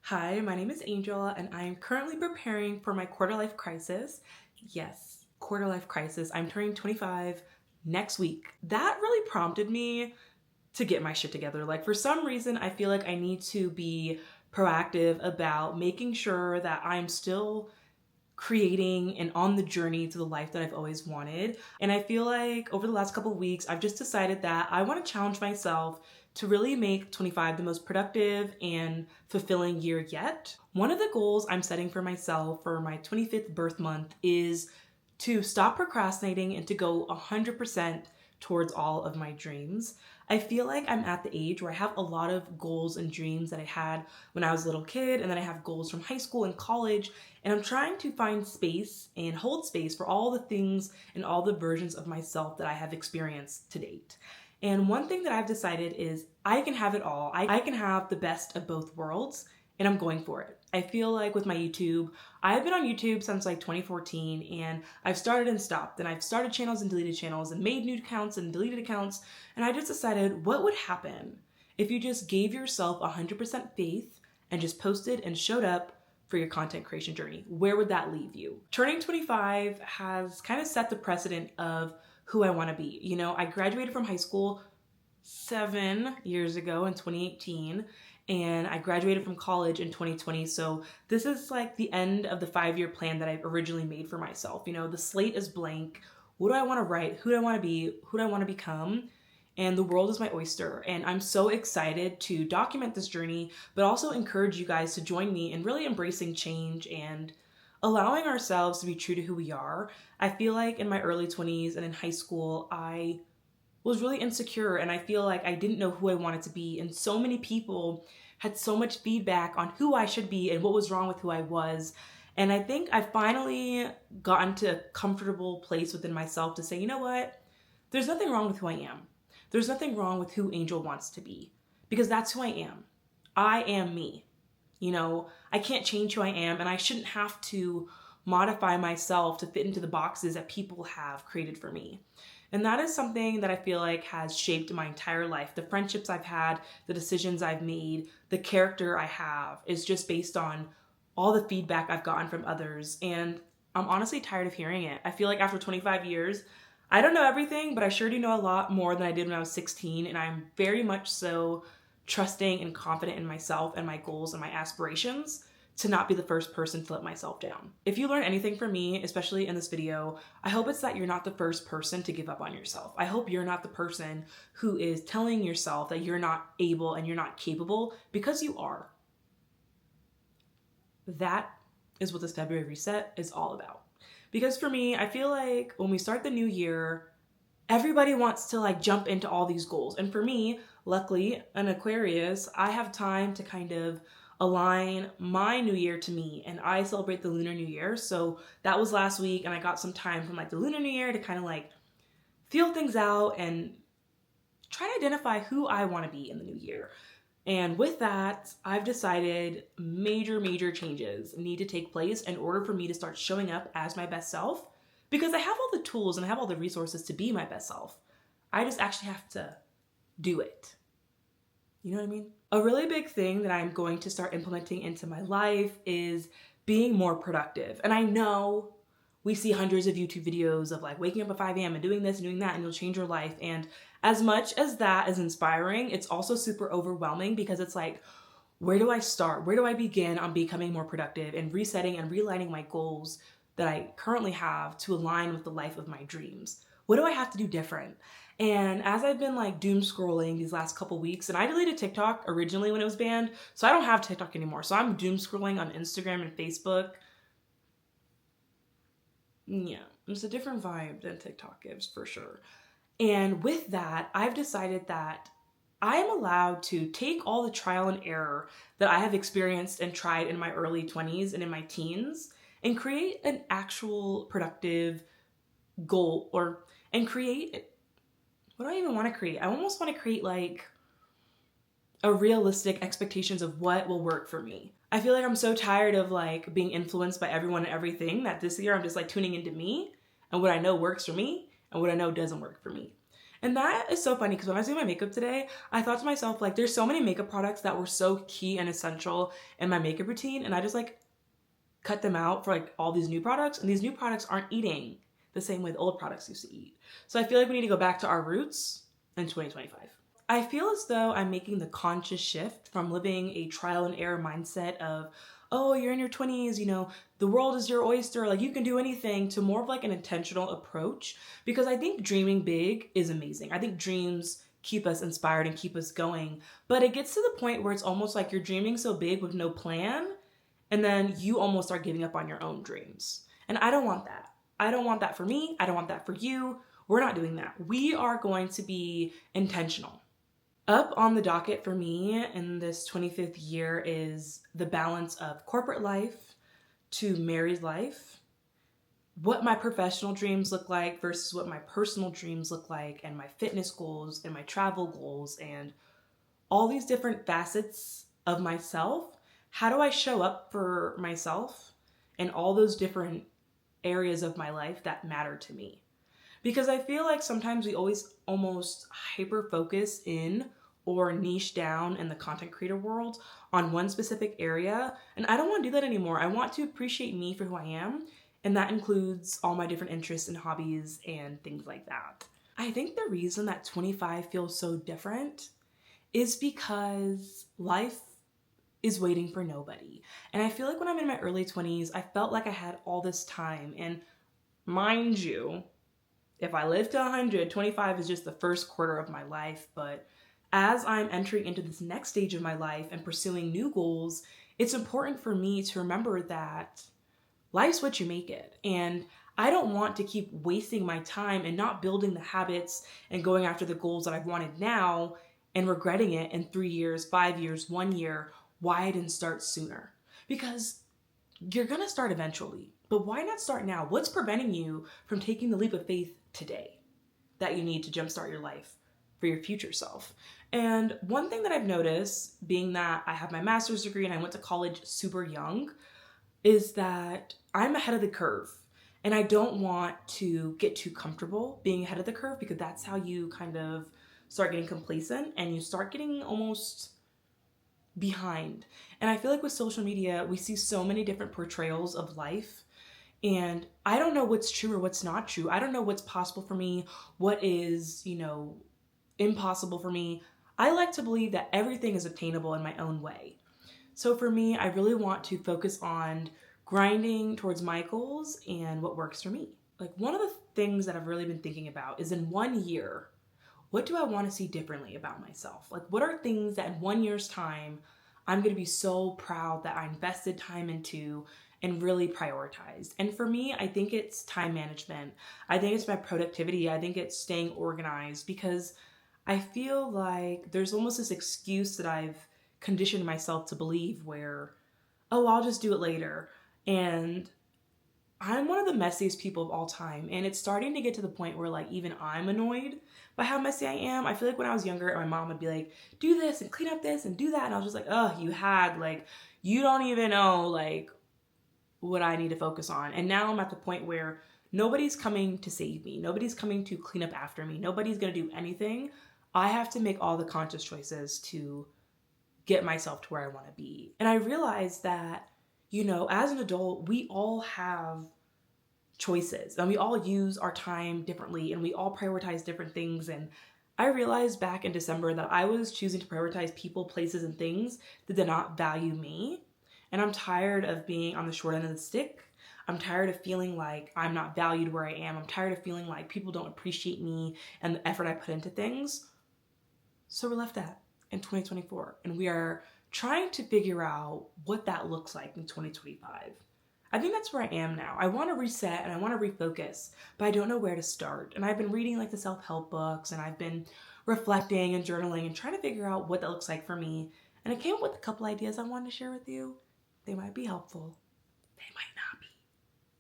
Hi, my name is Angel, and I am currently preparing for my quarter life crisis. Yes, quarter life crisis. I'm turning 25 next week. That really prompted me to get my shit together. Like, for some reason, I feel like I need to be proactive about making sure that I'm still creating and on the journey to the life that I've always wanted. And I feel like over the last couple of weeks, I've just decided that I want to challenge myself to really make 25 the most productive and fulfilling year yet. One of the goals I'm setting for myself for my 25th birth month is to stop procrastinating and to go 100% towards all of my dreams. I feel like I'm at the age where I have a lot of goals and dreams that I had when I was a little kid, and then I have goals from high school and college, and I'm trying to find space and hold space for all the things and all the versions of myself that I have experienced to date. And one thing that I've decided is I can have it all. I can have the best of both worlds, and I'm going for it. I feel like with my YouTube, I've been on YouTube since like 2014, and I've started and stopped, and I've started channels and deleted channels and made new accounts and deleted accounts, and I just decided what would happen if you just gave yourself 100% faith and just posted and showed up for your content creation journey. Where would that leave you? Turning 25 has kind of set the precedent of who I want to be. You know, I graduated from high school 7 years ago in 2018, and I graduated from college in 2020. So this is like the end of the 5-year plan that I originally made for myself. You know, the slate is blank. What do I want to write? Who do I want to be? Who do I want to become? And the world is my oyster. And I'm so excited to document this journey, but also encourage you guys to join me in really embracing change and allowing ourselves to be true to who we are. I feel like in my early 20s and in high school, I was really insecure, and I feel like I didn't know who I wanted to be. And so many people had so much feedback on who I should be and what was wrong with who I was. And I think I finally gotten to a comfortable place within myself to say, you know what? There's nothing wrong with who I am. There's nothing wrong with who Angel wants to be, because that's who I am. I am me. You know, I can't change who I am, and I shouldn't have to modify myself to fit into the boxes that people have created for me. And that is something that I feel like has shaped my entire life. The friendships I've had, the decisions I've made, the character I have is just based on all the feedback I've gotten from others. And I'm honestly tired of hearing it. I feel like after 25 years, I don't know everything, but I sure do know a lot more than I did when I was 16. And I'm very much so trusting and confident in myself and my goals and my aspirations to not be the first person to let myself down. If you learn anything from me, especially in this video, I hope it's that you're not the first person to give up on yourself. I hope you're not the person who is telling yourself that you're not able and you're not capable, because you are. That is what this February reset is all about. Because for me, I feel like when we start the new year, everybody wants to like jump into all these goals. And for me, luckily, an Aquarius, I have time to kind of align my new year to me, and I celebrate the Lunar New Year. So that was last week, and I got some time from like the Lunar New Year to kind of like feel things out and try to identify who I want to be in the new year. And with that, I've decided major changes need to take place in order for me to start showing up as my best self, because I have all the tools and I have all the resources to be my best self. I just actually have to do it. You know what I mean? A really big thing that I'm going to start implementing into my life is being more productive. And I know we see hundreds of YouTube videos of like waking up at 5 a.m. and doing this and doing that, and you'll change your life. And as much as that is inspiring, it's also super overwhelming, because it's like, where do I start? Where do I begin on becoming more productive and resetting and realigning my goals that I currently have to align with the life of my dreams? What do I have to do different? And as I've been like doom scrolling these last couple weeks, and I deleted TikTok originally when it was banned, so I don't have TikTok anymore. So I'm doom scrolling on Instagram and Facebook. Yeah, it's a different vibe than TikTok gives, for sure. And with that, I've decided that I am allowed to take all the trial and error that I have experienced and tried in my early 20s and in my teens and create an actual productive goal, and create, what do I even want to create? I almost want to create like a realistic expectations of what will work for me. I feel like I'm so tired of like being influenced by everyone and everything that this year I'm just like tuning into me and what I know works for me and what I know doesn't work for me. And that is so funny because when I was doing my makeup today, I thought to myself, like, there's so many makeup products that were so key and essential in my makeup routine, and I just like cut them out for like all these new products, and these new products aren't eating the same way the old products used to eat. So I feel like we need to go back to our roots in 2025. I feel as though I'm making the conscious shift from living a trial and error mindset of, oh, you're in your 20s, the world is your oyster, like you can do anything, to more of like an intentional approach, because I think dreaming big is amazing. I think dreams keep us inspired and keep us going, but it gets to the point where it's almost like you're dreaming so big with no plan, and then you almost start giving up on your own dreams. And I don't want that. I don't want that for me. I don't want that for you. We're not doing that. We are going to be intentional. Up on the docket for me in this 25th year is the balance of corporate life to married life, what my professional dreams look like versus what my personal dreams look like, and my fitness goals and my travel goals and all these different facets of myself. How do I show up for myself in all those different areas of my life that matter to me? Because I feel like sometimes we always almost hyper focus in or niche down in the content creator world on one specific area. And I don't want to do that anymore. I want to appreciate me for who I am. And that includes all my different interests and hobbies and things like that. I think the reason that 25 feels so different is because life is waiting for nobody. And I feel like when I'm in my early 20s, I felt like I had all this time. And mind you, if I live to 100, 25 is just the first quarter of my life. But as I'm entering into this next stage of my life and pursuing new goals, it's important for me to remember that life's what you make it. And I don't want to keep wasting my time and not building the habits and going after the goals that I've wanted now and regretting it in 3 years, 5 years, 1 year, why I didn't start sooner. Because you're going to start eventually, but why not start now? What's preventing you from taking the leap of faith today that you need to jumpstart your life for your future self? And one thing that I've noticed, being that I have my master's degree and I went to college super young, is that I'm ahead of the curve. And I don't want to get too comfortable being ahead of the curve, because that's how you kind of start getting complacent and you start getting almost behind. And I feel like with social media, we see so many different portrayals of life. And I don't know what's true or what's not true. I don't know what's possible for me, what is, impossible for me. I like to believe that everything is attainable in my own way. So for me, I really want to focus on grinding towards my goals and what works for me. Like, one of the things that I've really been thinking about is, in 1 year, what do I want to see differently about myself? Like, what are things that in 1 year's time, I'm going to be so proud that I invested time into and really prioritized? And for me, I think it's time management. I think it's my productivity. I think it's staying organized, because I feel like there's almost this excuse that I've conditioned myself to believe where, oh, I'll just do it later. And I'm one of the messiest people of all time. And it's starting to get to the point where, like, even I'm annoyed by how messy I am. I feel like when I was younger, my mom would be like, do this and clean up this and do that. And I was just like, oh, you hag. Like, you don't even know, like, what I need to focus on. And now I'm at the point where nobody's coming to save me. Nobody's coming to clean up after me. Nobody's going to do anything. I have to make all the conscious choices to get myself to where I want to be. And I realized that, as an adult, we all have choices and we all use our time differently and we all prioritize different things. And I realized back in December that I was choosing to prioritize people, places, and things that did not value me. And I'm tired of being on the short end of the stick. I'm tired of feeling like I'm not valued where I am. I'm tired of feeling like people don't appreciate me and the effort I put into things. So we're left at in 2024, and we are trying to figure out what that looks like in 2025. I think that's where I am now. I want to reset and I want to refocus, but I don't know where to start. And I've been reading like the self-help books, and I've been reflecting and journaling and trying to figure out what that looks like for me. And I came up with a couple ideas I wanted to share with you. They might be helpful. They might not be.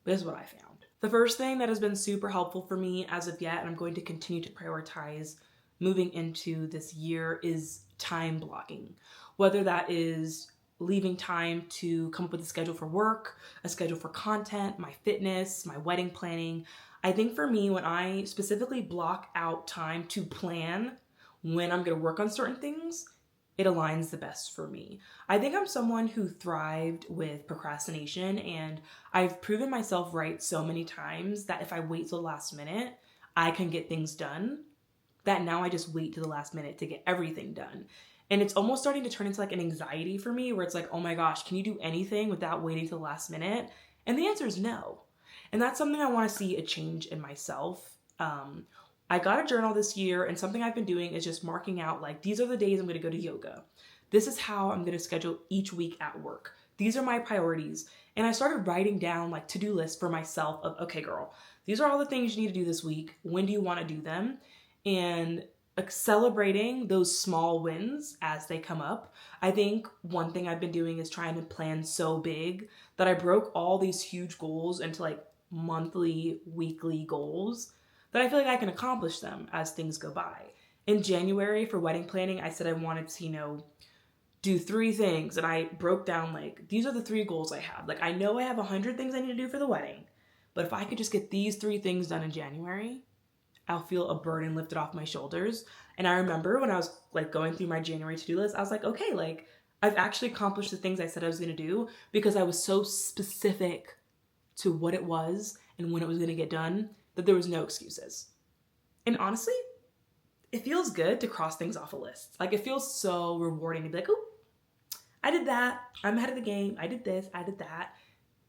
But this is what I found. The first thing that has been super helpful for me as of yet, and I'm going to continue to prioritize moving into this year, is time blocking. Whether that is leaving time to come up with a schedule for work, a schedule for content, my fitness, my wedding planning. I think for me, when I specifically block out time to plan when I'm going to work on certain things, it aligns the best for me. I think I'm someone who thrived with procrastination, and I've proven myself right so many times that if I wait till the last minute, I can get things done. That now I just wait to the last minute to get everything done. And it's almost starting to turn into like an anxiety for me where it's like, oh my gosh, can you do anything without waiting to the last minute? And the answer is no. And that's something I want to see a change in myself. I got a journal this year, and something I've been doing is just marking out like, these are the days I'm going to go to yoga. This is how I'm going to schedule each week at work. These are my priorities. And I started writing down like to-do lists for myself of, okay, girl, these are all the things you need to do this week. When do you want to do them? And celebrating those small wins as they come up. I think one thing I've been doing is trying to plan so big that I broke all these huge goals into like monthly, weekly goals that I feel like I can accomplish them as things go by. In January for wedding planning, I said I wanted to, do 3 things. And I broke down like, these are the 3 goals I have. Like, I know I have 100 things I need to do for the wedding, but if I could just get these 3 things done in January, I'll feel a burden lifted off my shoulders. And I remember when I was like going through my January to-do list, I was like, okay, like I've actually accomplished the things I said I was going to do because I was so specific to what it was and when it was going to get done that there was no excuses. And honestly, it feels good to cross things off a list. Like it feels so rewarding to be like, oh, I did that. I'm ahead of the game. I did this. I did that.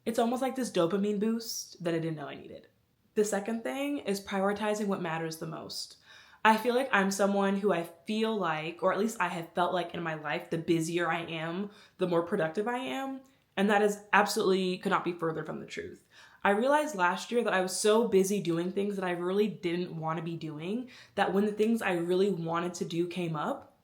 It's almost like this dopamine boost that I didn't know I needed. The second thing is prioritizing what matters the most. I feel like I'm someone who I feel like, or at least I have felt like in my life, the busier I am, the more productive I am. And that is absolutely could not be further from the truth. I realized last year that I was so busy doing things that I really didn't want to be doing, that when the things I really wanted to do came up,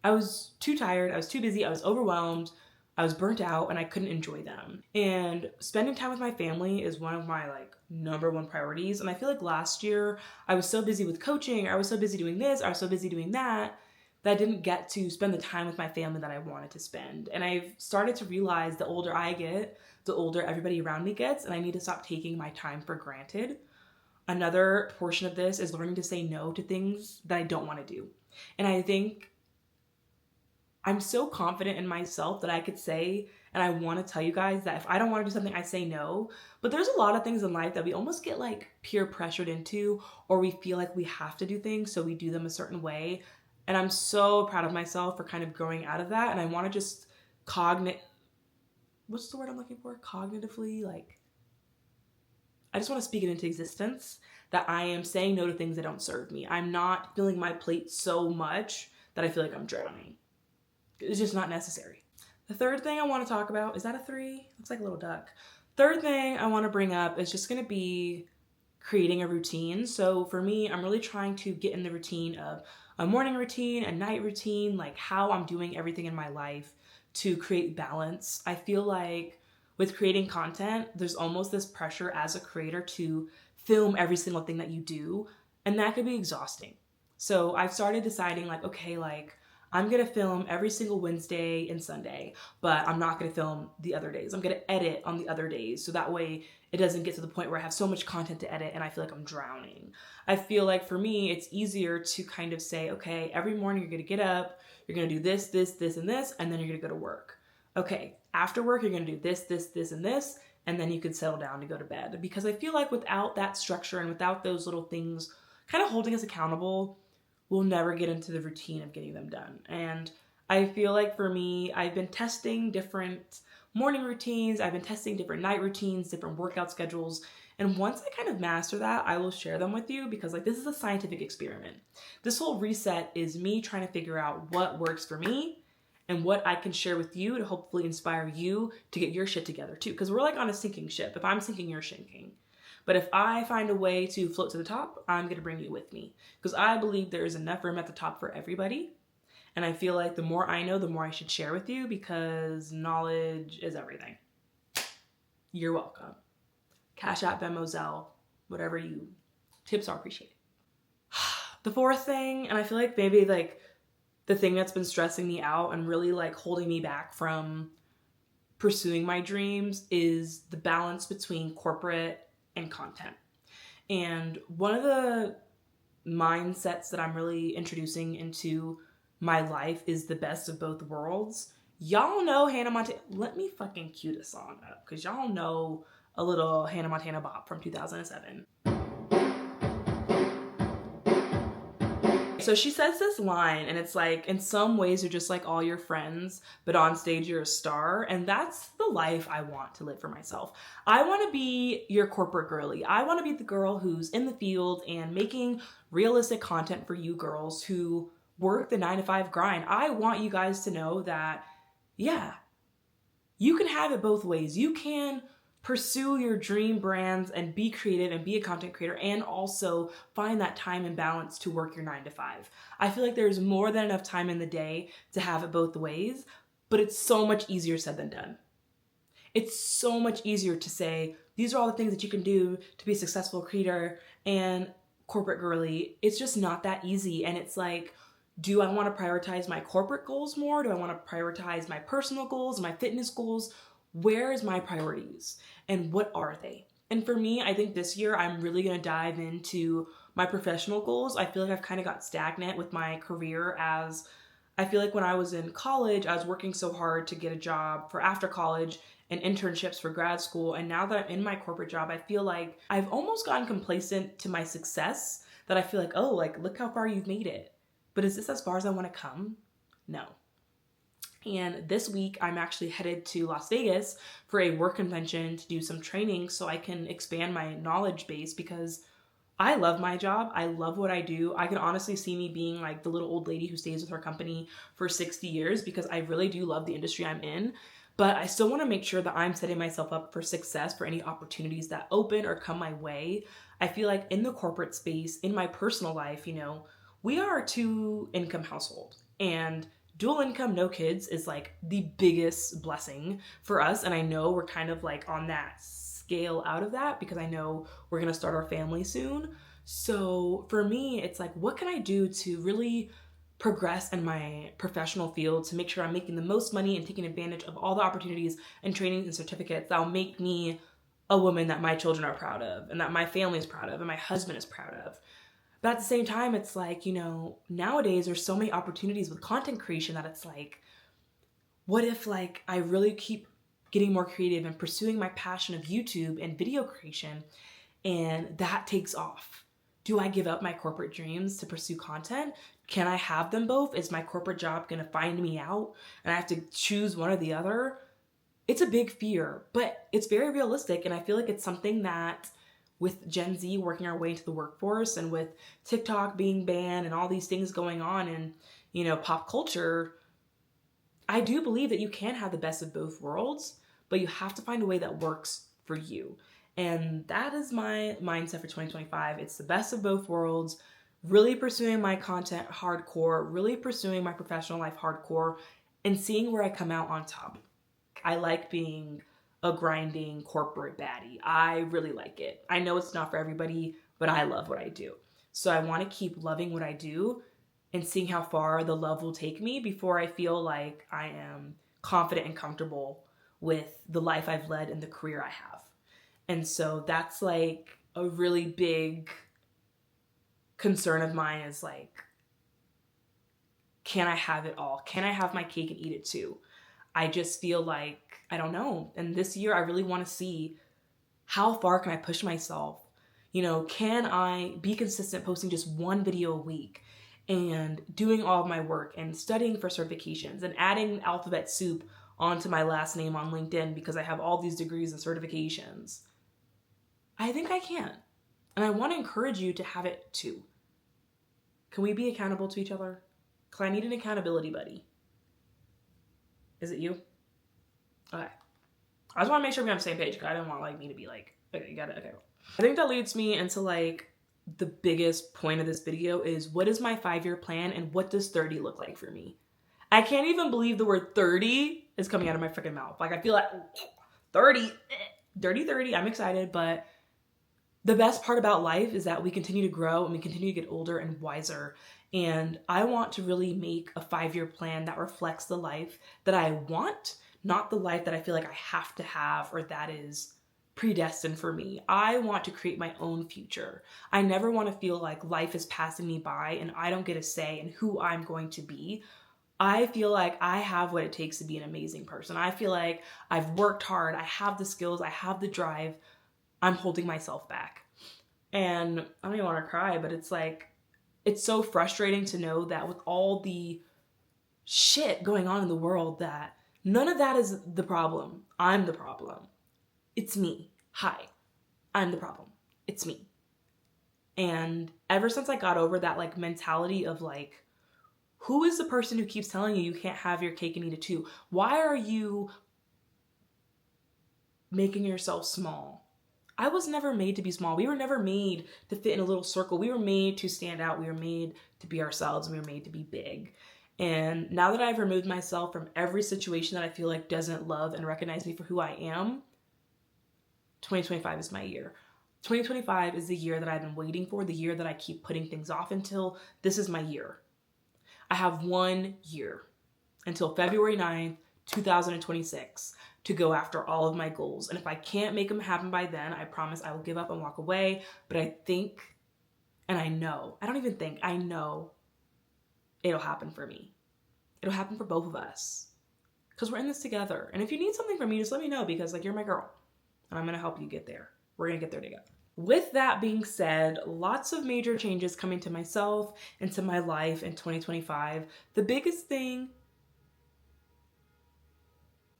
I was too tired, I was too busy, I was overwhelmed, I was burnt out, and I couldn't enjoy them. And spending time with my family is one of my like number one priorities. And I feel like last year I was so busy with coaching, I was so busy doing this, I was so busy doing that I didn't get to spend the time with my family that I wanted to spend. And I've started to realize the older I get, the older everybody around me gets, and I need to stop taking my time for granted. Another portion of this is learning to say no to things that I don't want to do. And I think I'm so confident in myself that I could say, and I want to tell you guys that if I don't want to do something, I say no. But there's a lot of things in life that we almost get like peer pressured into, or we feel like we have to do things, so we do them a certain way. And I'm so proud of myself for kind of growing out of that. And I want to just what's the word I'm looking for? Cognitively, like, I just want to speak it into existence that I am saying no to things that don't serve me. I'm not filling my plate so much that I feel like I'm drowning. It's just not necessary. The third thing I want to talk about, is that a 3? Looks like a little duck. Third thing I want to bring up is just going to be creating a routine. So for me, I'm really trying to get in the routine of a morning routine, a night routine, like how I'm doing everything in my life to create balance. I feel like with creating content, there's almost this pressure as a creator to film every single thing that you do, and that could be exhausting. So I've started deciding like, okay, like I'm going to film every single Wednesday and Sunday, but I'm not going to film the other days. I'm going to edit on the other days. So that way it doesn't get to the point where I have so much content to edit and I feel like I'm drowning. I feel like for me, it's easier to kind of say, okay, every morning you're going to get up, you're going to do this, this, this, and this, and then you're going to go to work. Okay, after work, you're going to do this, this, this, and this, and then you could settle down to go to bed. Because I feel like without that structure and without those little things kind of holding us accountable, we'll never get into the routine of getting them done. And I feel like for me, I've been testing different morning routines, I've been testing different night routines, different workout schedules. And once I kind of master that, I will share them with you because like this is a scientific experiment. This whole reset is me trying to figure out what works for me and what I can share with you to hopefully inspire you to get your shit together too. Because we're like on a sinking ship. If I'm sinking, you're sinking. But if I find a way to float to the top, I'm going to bring you with me. Because I believe there is enough room at the top for everybody. And I feel like the more I know, the more I should share with you because knowledge is everything. You're welcome. Cash App, Venmo, Zelle, whatever you, tips are appreciated. The fourth thing, and I feel like maybe like the thing that's been stressing me out and really like holding me back from pursuing my dreams is the balance between corporate and content. And one of the mindsets that I'm really introducing into my life is the best of both worlds. Y'all know Hannah Montana. Let me fucking cue the song up because y'all know a little Hannah Montana bop from 2007. So she says this line, and it's like, in some ways you're just like all your friends, but on stage you're a star. And that's the life I want to live for myself. I want to be your corporate girly. I want to be the girl who's in the field and making realistic content for you girls who work the 9-to-5 grind. I want you guys to know that, yeah, you can have it both ways. You can pursue your dream brands and be creative and be a content creator and also find that time and balance to work your 9-to-5. I feel like there's more than enough time in the day to have it both ways, but it's so much easier said than done. It's so much easier to say, these are all the things that you can do to be a successful creator and corporate girly. It's just not that easy. And it's like, do I want to prioritize my corporate goals more? Do I want to prioritize my personal goals, my fitness goals? Where is my priorities and what are they? And for me, I think this year I'm really going to dive into my professional goals. I feel like I've kind of got stagnant with my career, as I feel like when I was in college, I was working so hard to get a job for after college and internships for grad school. And now that I'm in my corporate job, I feel like I've almost gotten complacent to my success, that I feel like, oh, like, look how far you've made it. But is this as far as I want to come? No. And this week, I'm actually headed to Las Vegas for a work convention to do some training so I can expand my knowledge base, because I love my job. I love what I do. I can honestly see me being like the little old lady who stays with her company for 60 years because I really do love the industry I'm in. But I still want to make sure that I'm setting myself up for success for any opportunities that open or come my way. I feel like in the corporate space, in my personal life, we are a 2-income household, and dual income, no kids is like the biggest blessing for us. And I know we're kind of like on that scale out of that because I know we're going to start our family soon. So for me, it's like, what can I do to really progress in my professional field to make sure I'm making the most money and taking advantage of all the opportunities and trainings and certificates that'll make me a woman that my children are proud of and that my family is proud of and my husband is proud of. But at the same time, it's like, nowadays there's so many opportunities with content creation that it's like, what if like I really keep getting more creative and pursuing my passion of YouTube and video creation, and that takes off? Do I give up my corporate dreams to pursue content? Can I have them both? Is my corporate job going to find me out and I have to choose one or the other? It's a big fear, but it's very realistic. And I feel like it's something that, with Gen Z working our way into the workforce and with TikTok being banned and all these things going on in, pop culture, I do believe that you can have the best of both worlds, but you have to find a way that works for you. And that is my mindset for 2025. It's the best of both worlds, really pursuing my content hardcore, really pursuing my professional life hardcore, and seeing where I come out on top. I like being a grinding corporate baddie. I really like it. I know it's not for everybody, but I love what I do. So I want to keep loving what I do and seeing how far the love will take me before I feel like I am confident and comfortable with the life I've led and the career I have. And so that's like a really big concern of mine, is like, can I have it all? Can I have my cake and eat it too? I just feel like, I don't know. And this year, I really want to see, how far can I push myself? Can I be consistent posting just one video a week and doing all of my work and studying for certifications and adding alphabet soup onto my last name on LinkedIn because I have all these degrees and certifications? I think I can. And I want to encourage you to have it too. Can we be accountable to each other? Because I need an accountability buddy. Is it you? Okay. I just want to make sure we're on the same page because I don't want me to be like, okay, you got it. Okay. I think that leads me into the biggest point of this video is, what is my 5-year plan and what does 30 look like for me? I can't even believe the word 30 is coming out of my freaking mouth. I feel like 30, dirty 30. I'm excited, but the best part about life is that we continue to grow and we continue to get older and wiser. And I want to really make a 5-year plan that reflects the life that I want, not the life that I feel like I have to have or that is predestined for me. I want to create my own future. I never want to feel like life is passing me by and I don't get a say in who I'm going to be. I feel like I have what it takes to be an amazing person. I feel like I've worked hard. I have the skills. I have the drive. I'm holding myself back. And I don't even want to cry, but it's like, it's so frustrating to know that with all the shit going on in the world, that none of that is the problem. I'm the problem. It's me. Hi, I'm the problem. It's me. And ever since I got over that like mentality of like, who is the person who keeps telling you you can't have your cake and eat it too? Why are you making yourself small? I was never made to be small. We were never made to fit in a little circle. We were made to stand out. We were made to be ourselves. And we were made to be big. And now that I've removed myself from every situation that I feel like doesn't love and recognize me for who I am, 2025 is my year. 2025 is the year that I've been waiting for, the year that I keep putting things off until. This is my year. I have 1 year until February 9th, 2026 to go after all of my goals. And if I can't make them happen by then, I promise I will give up and walk away. But I think, and I know, I don't even think, I know it'll happen for me. It'll happen for both of us because we're in this together. And if you need something from me, just let me know because like you're my girl and I'm going to help you get there. We're going to get there together. With that being said, lots of major changes coming to myself and to my life in 2025. The biggest thing,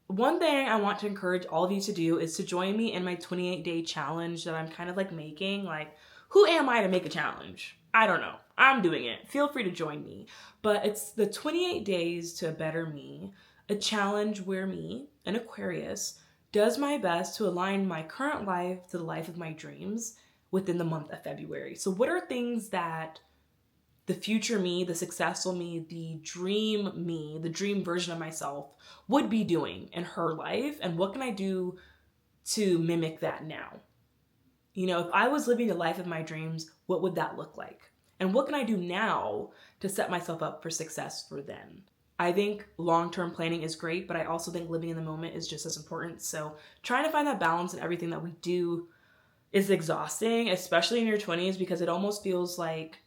one thing I want to encourage all of you to do is to join me in my 28-day challenge that I'm kind of like making. Like, who am I to make a challenge? I don't know. I'm doing it. Feel free to join me. But it's the 28 days to a better me, a challenge where me, an Aquarius, does my best to align my current life to the life of my dreams within the month of February. So what are things that the future me, the successful me, the dream version of myself would be doing in her life? And what can I do to mimic that now? You know, if I was living the life of my dreams, what would that look like? And what can I do now to set myself up for success for then? I think long-term planning is great, but I also think living in the moment is just as important. So trying to find that balance in everything that we do is exhausting, especially in your 20s, because it almost feels like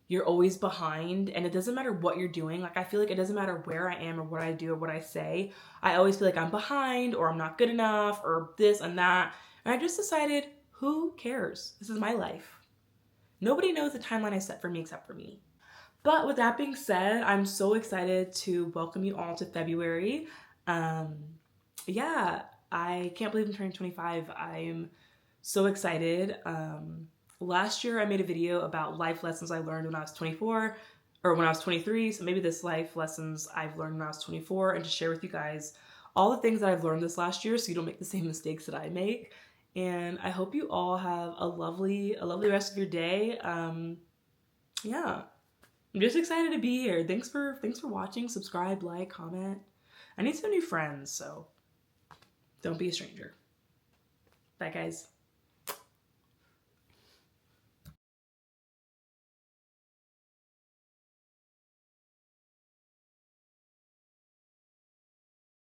you're always behind and it doesn't matter what you're doing. Like, I feel like it doesn't matter where I am or what I do or what I say. I always feel like I'm behind or I'm not good enough or this and that. And I just decided, who cares? This is my life. Nobody knows the timeline I set for me except for me. But with that being said, I'm so excited to welcome you all to February. Yeah, I can't believe I'm turning 25. I'm so excited. Last year I made a video about life lessons I learned when I was 24 or when I was 23. So maybe this life lessons I've learned when I was 24 and to share with you guys all the things that I've learned this last year so you don't make the same mistakes that I make. And I hope you all have a lovely rest of your day. Yeah. I'm just excited to be here. Thanks for watching. Subscribe, like, comment. I need some new friends, so don't be a stranger. Bye, guys.